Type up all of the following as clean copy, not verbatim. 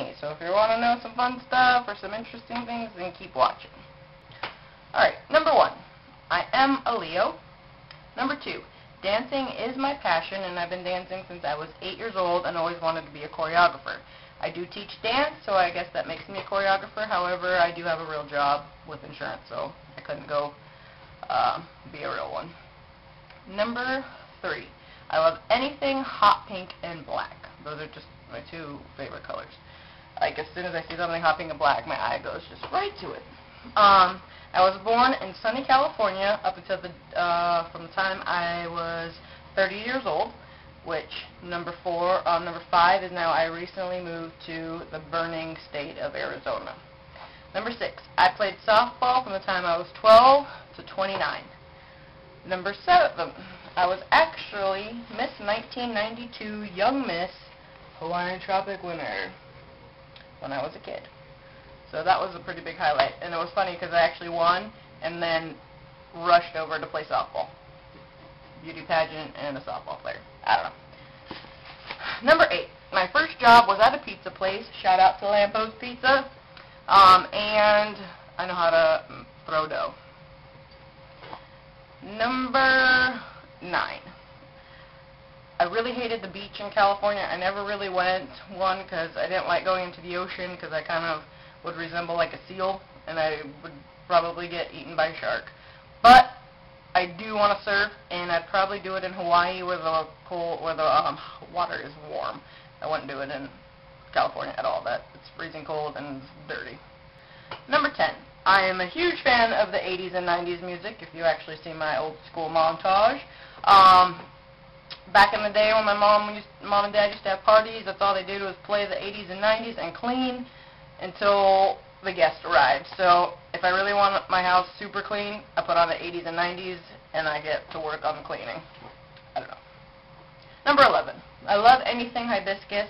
me. So if you want to know some fun stuff or some interesting things, then keep watching. Alright, number 1, I am a Leo. Number 2, dancing is my passion, and I've been dancing since I was 8 years old and always wanted to be a choreographer. I do teach dance, so I guess that makes me a choreographer. However, I do have a real job with insurance, so I couldn't go be a real one. Number 3, I love anything hot pink and black. Those are just my 2 favorite colors. Like, as soon as I see something hot pink and black, my eye goes just right to it. I was born in sunny California up until from the time I was 30 years old, which number 5 is now I recently moved to the burning state of Arizona. Number 6, I played softball from the time I was 12 to 29. Number 7, I was actually Miss 1992 Young Miss Hawaiian Tropic winner when I was a kid. So that was a pretty big highlight. And it was funny because I actually won and then rushed over to play softball. Beauty pageant and a softball player. I don't know. Number 8, my first job was at a pizza place. Shout out to Lamppost Pizza. And I know how to throw dough. Number 9. I really hated the beach in California. I never really went, one, because I didn't like going into the ocean because I kind of would resemble like a seal, and I would probably get eaten by a shark. But I do want to surf, and I'd probably do it in Hawaii where the water is warm. I wouldn't do it in California at all. It's freezing cold and it's dirty. Number 10. I am a huge fan of the 80s and 90s music, if you actually see my old school montage. Back in the day when my mom and dad used to have parties, that's all they did was play the 80s and 90s and clean until the guest arrived. So if I really want my house super clean, I put on the 80s and 90s and I get to work on the cleaning. I don't know. Number 11. I love anything hibiscus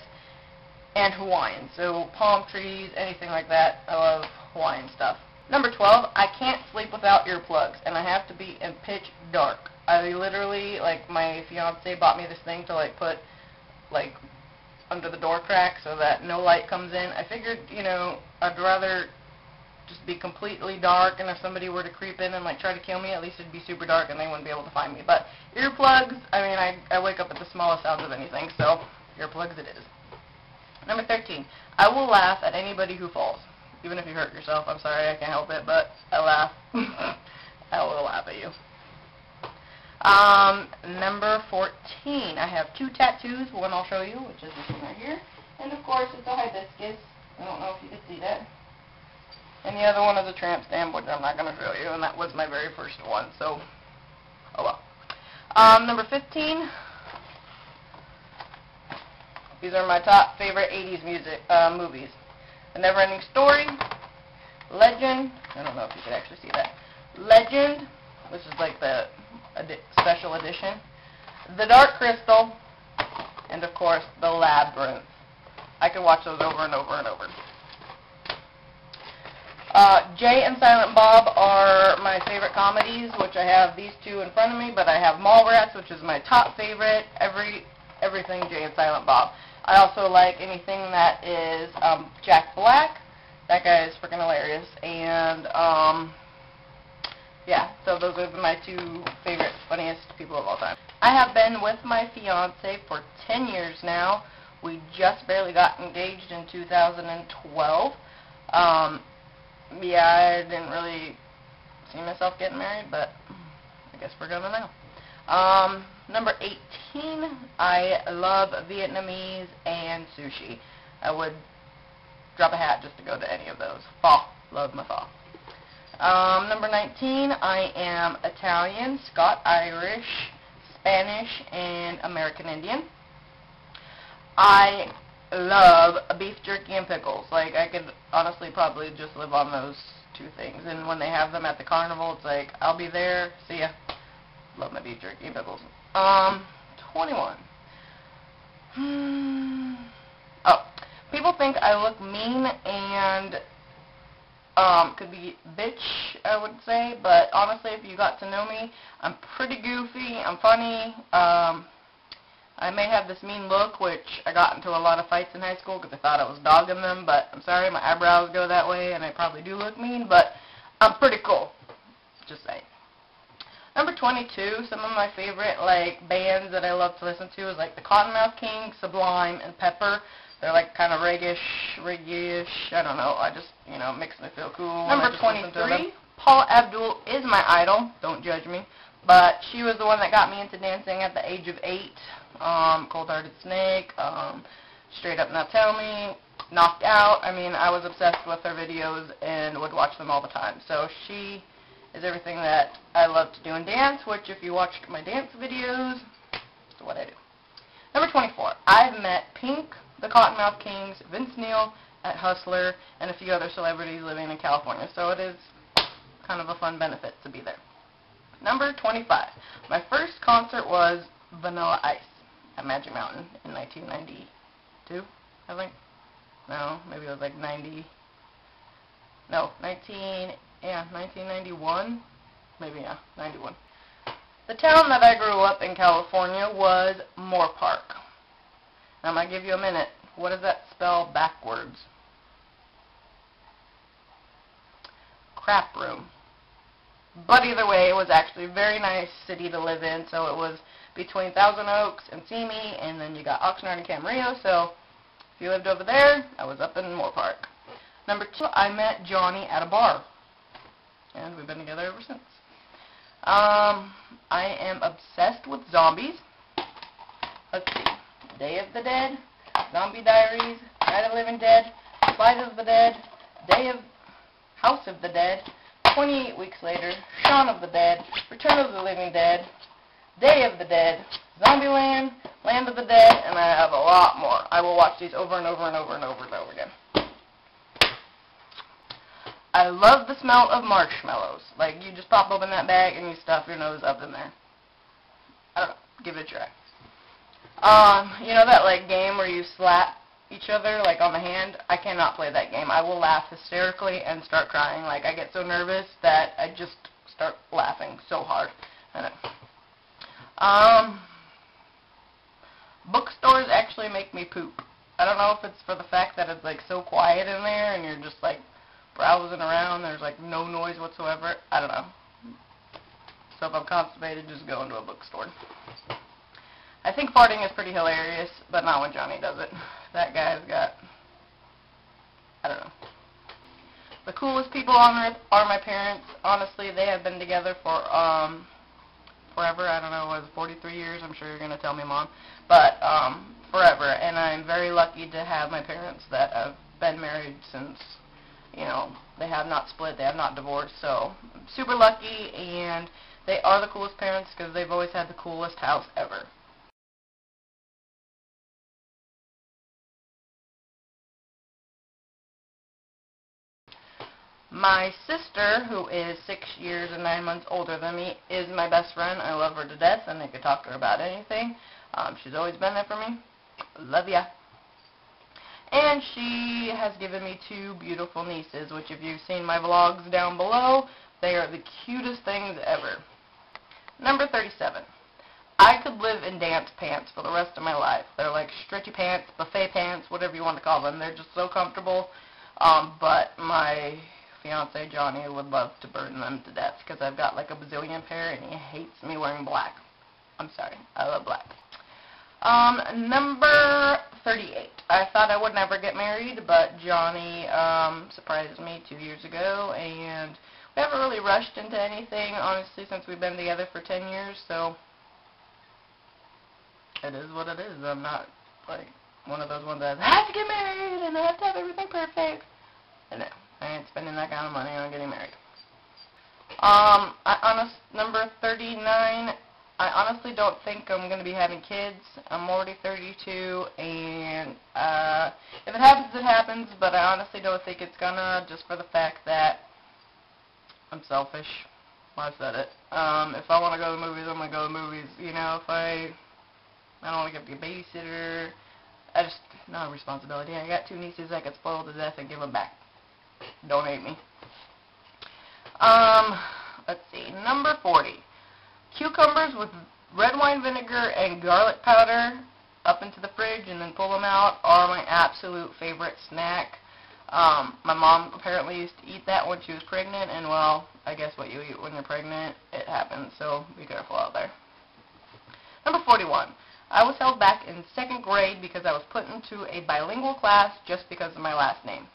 and Hawaiian. So palm trees, anything like that. I love Hawaiian stuff. Number 12. I can't sleep without earplugs, and I have to be in pitch dark. I literally, like, my fiance bought me this thing to, like, put, like, under the door crack so that no light comes in. I figured, you know, I'd rather just be completely dark, and if somebody were to creep in and, like, try to kill me, at least it'd be super dark and they wouldn't be able to find me. But earplugs, I mean, I wake up at the smallest sounds of anything, so earplugs it is. Number 13. I will laugh at anybody who falls. Even if you hurt yourself, I'm sorry, I can't help it, but I laugh. I will laugh at you. Number 14. I have 2 tattoos. One I'll show you, which is this one right here. And of course, it's a hibiscus. I don't know if you can see that. And the other one is a tramp stamp, which I'm not going to show you, and that was my very first one, so, oh well. Number 15. These are my top favorite 80s movies. The Neverending Story, Legend, I don't know if you can actually see that, Legend, which is like the special edition, The Dark Crystal, and of course, The Labyrinth. I could watch those over and over and over. Jay and Silent Bob are my favorite comedies, which I have these 2 in front of me, but I have Mallrats, which is my top favorite, everything Jay and Silent Bob. I also like anything that is Jack Black. That guy is freaking hilarious. And, yeah, so those are my 2 favorite, funniest people of all time. I have been with my fiance for 10 years now. We just barely got engaged in 2012. Yeah, I didn't really see myself getting married, but I guess we're gonna now. Number 18, I love Vietnamese and sushi. I would drop a hat just to go to any of those. Pho, love my pho. Number 19, I am Italian, Scot-Irish, Spanish, and American Indian. I love beef jerky and pickles. Like, I could honestly probably just live on those 2 things. And when they have them at the carnival, it's like, I'll be there, see ya. Love my beef jerky and pickles. 21. Oh, people think I look mean and could be bitch, I would say, but honestly, if you got to know me, I'm pretty goofy, I'm funny, I I may have this mean look, which I got into a lot of fights in high school because I thought I was dogging them, but I'm sorry, my eyebrows go that way, and I probably do look mean, but I'm pretty cool. Just saying. Number 22, some of my favorite, like, bands that I love to listen to is, like, the Cottonmouth Kings, Sublime, and Pepper. They're, like, kind of reggae-ish, I don't know, I just, you know, makes me feel cool. Number 23, Paula Abdul is my idol, don't judge me, but she was the one that got me into dancing at the age of 8. Cold Hearted Snake, Straight Up Now Tell Me, Knocked Out. I mean, I was obsessed with her videos and would watch them all the time. So she is everything that I love to do in dance, which if you watched my dance videos, is what I do. Number 24, I've met Pink, the Cottonmouth Kings, Vince Neil at Hustler, and a few other celebrities living in California. So it is kind of a fun benefit to be there. Number 25, my first concert was Vanilla Ice at Magic Mountain in 1992, I think. No, maybe it was like 1991. Maybe, yeah, 91. The town that I grew up in, California, was Moore Park. Now, I'm going to give you a minute. What does that spell backwards? Crap room. But either way, it was actually a very nice city to live in, so it was between Thousand Oaks and Simi, and then you got Oxnard and Camarillo, so if you lived over there, I was up in Moore Park. Number 2, I met Johnny at a bar, and we've been together ever since. I am obsessed with zombies. Let's see. Day of the Dead, Zombie Diaries, Night of the Living Dead, Flight of the Dead, House of the Dead, 28 Weeks Later, Shaun of the Dead, Return of the Living Dead, Day of the Dead, Zombieland, Land of the Dead, and I have a lot more. I will watch these over and over and over and over and over again. I love the smell of marshmallows. Like, you just pop open that bag and you stuff your nose up in there. I don't know. Give it a try. You know that, like, game where you slap each other, like, on the hand? I cannot play that game. I will laugh hysterically and start crying. Like, I get so nervous that I just start laughing so hard. I know. Bookstores actually make me poop. I don't know if it's for the fact that it's, like, so quiet in there and you're just, like, browsing around. There's, like, no noise whatsoever. I don't know. So if I'm constipated, just go into a bookstore. I think farting is pretty hilarious, but not when Johnny does it. That guy's got, I don't know. The coolest people on earth are my parents. Honestly, they have been together for, forever. I don't know, what is it, 43 years? I'm sure you're going to tell me, Mom. But, forever. And I'm very lucky to have my parents that have been married since, you know, they have not split, they have not divorced. So, I'm super lucky, and they are the coolest parents because they've always had the coolest house ever. My sister, who is 6 years and 9 months older than me, is my best friend. I love her to death, and I could talk to her about anything. She's always been there for me. Love ya. And she has given me 2 beautiful nieces, which if you've seen my vlogs down below, they are the cutest things ever. Number 37. I could live in dance pants for the rest of my life. They're like stretchy pants, buffet pants, whatever you want to call them. They're just so comfortable. But my fiance Johnny would love to burn them to death because I've got like a bazillion pair and he hates me wearing black. I'm sorry, I love black. Number 38. I thought I would never get married, but Johnny surprised me 2 years ago, and we haven't really rushed into anything, honestly, since we've been together for 10 years, so it is what it is. I'm not like one of those ones that I have to get married and I have to have everything perfect. No, I ain't spending that kind of money on getting married. Number 39, I honestly don't think I'm going to be having kids. I'm already 32, and if it happens, it happens, but I honestly don't think it's gonna, just for the fact that I'm selfish. Well, I said it. If I want to go to the movies, I'm going to go to the movies. You know, if I don't want to get a babysitter, not a responsibility. I got 2 nieces I could spoil to death and give them back. Don't hate me. Let's see. Number 40. Cucumbers with red wine vinegar and garlic powder up into the fridge and then pull them out are my absolute favorite snack. My mom apparently used to eat that when she was pregnant, and well, I guess what you eat when you're pregnant, it happens, so be careful out there. Number 41. I was held back in 2nd grade because I was put into a bilingual class just because of my last name.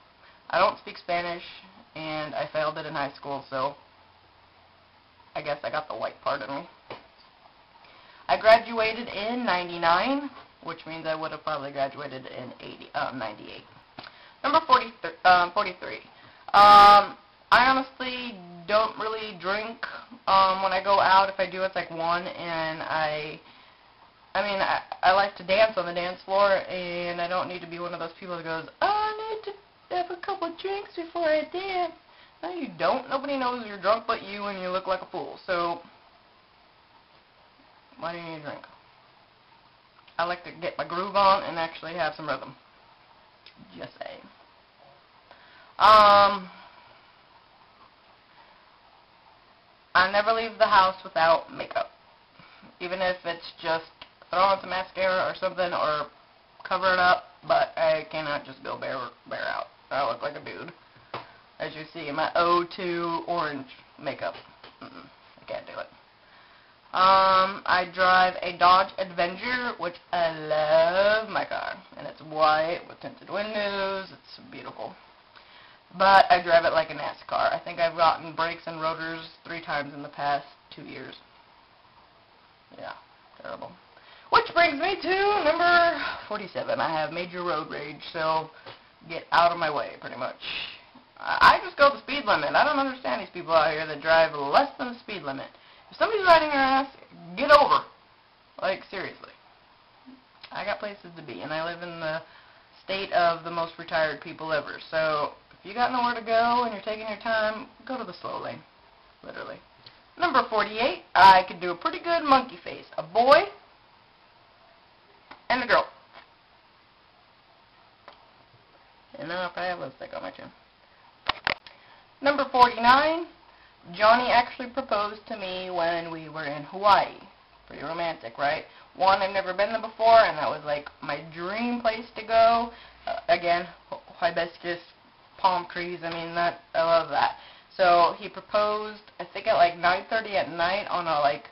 I don't speak Spanish, and I failed it in high school, so I guess I got the white part of me. I graduated in 99, which means I would have probably graduated in 98. Number 43. I honestly don't really drink when I go out. If I do, it's like one, and I like to dance on the dance floor, and I don't need to be one of those people that goes, oh, I need to have a couple drinks before I dance. No, you don't. Nobody knows you're drunk but you, and you look like a fool. So, why do you need a drink? I like to get my groove on and actually have some rhythm. Just saying. I never leave the house without makeup. Even if it's just throw on some mascara or something or cover it up, but I cannot just go bare out. I look like a dude. As you see in my O2 orange makeup. I can't do it. I drive a Dodge Avenger, which I love my car. And it's white with tinted windows. It's beautiful. But I drive it like a NASCAR. I think I've gotten brakes and rotors 3 times in the past 2 years. Yeah, terrible. Which brings me to number 47. I have major road rage, so get out of my way, pretty much. I just go the speed limit. I don't understand these people out here that drive less than the speed limit. If somebody's riding your ass, get over. Like, seriously. I got places to be, and I live in the state of the most retired people ever. So, if you got nowhere to go and you're taking your time, go to the slow lane. Literally. Number 48, I could do a pretty good monkey face. A boy and a girl. And now if I have lipstick on my chin. Number 49, Johnny actually proposed to me when we were in Hawaii. Pretty romantic, right? One, I've never been there before, and that was like my dream place to go. Again, hibiscus, palm trees, I love that. So he proposed, I think at like 9:30 at night on a like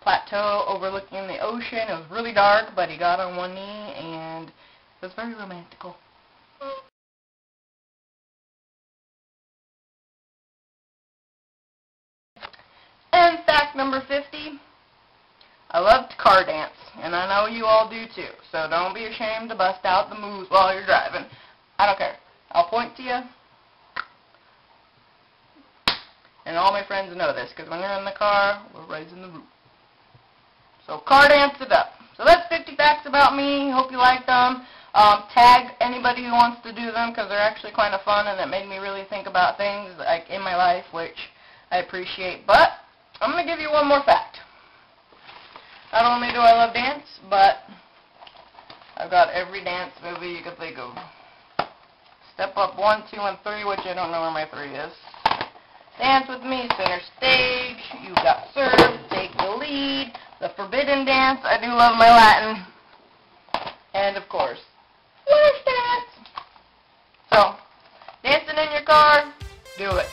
plateau overlooking the ocean. It was really dark, but he got on one knee, and it was very romantical. And fact number 50, I love to car dance, and I know you all do too, so don't be ashamed to bust out the moves while you're driving. I don't care. I'll point to you, and all my friends know this, because when you're in the car, we're raising the roof. So car dance it up. So that's 50 facts about me. Hope you liked them. Tag anybody who wants to do them, because they're actually kind of fun, and it made me really think about things like in my life, which I appreciate. But I'm going to give you one more fact. Not only do I love dance, but I've got every dance movie you could think of. Step Up 1, 2, and 3, which I don't know where my 3 is. Dance with Me, Center Stage, You Got Served, Take the Lead, The Forbidden Dance, I do love my Latin, and of course, Flash Dance. So, dancing in your car, do it.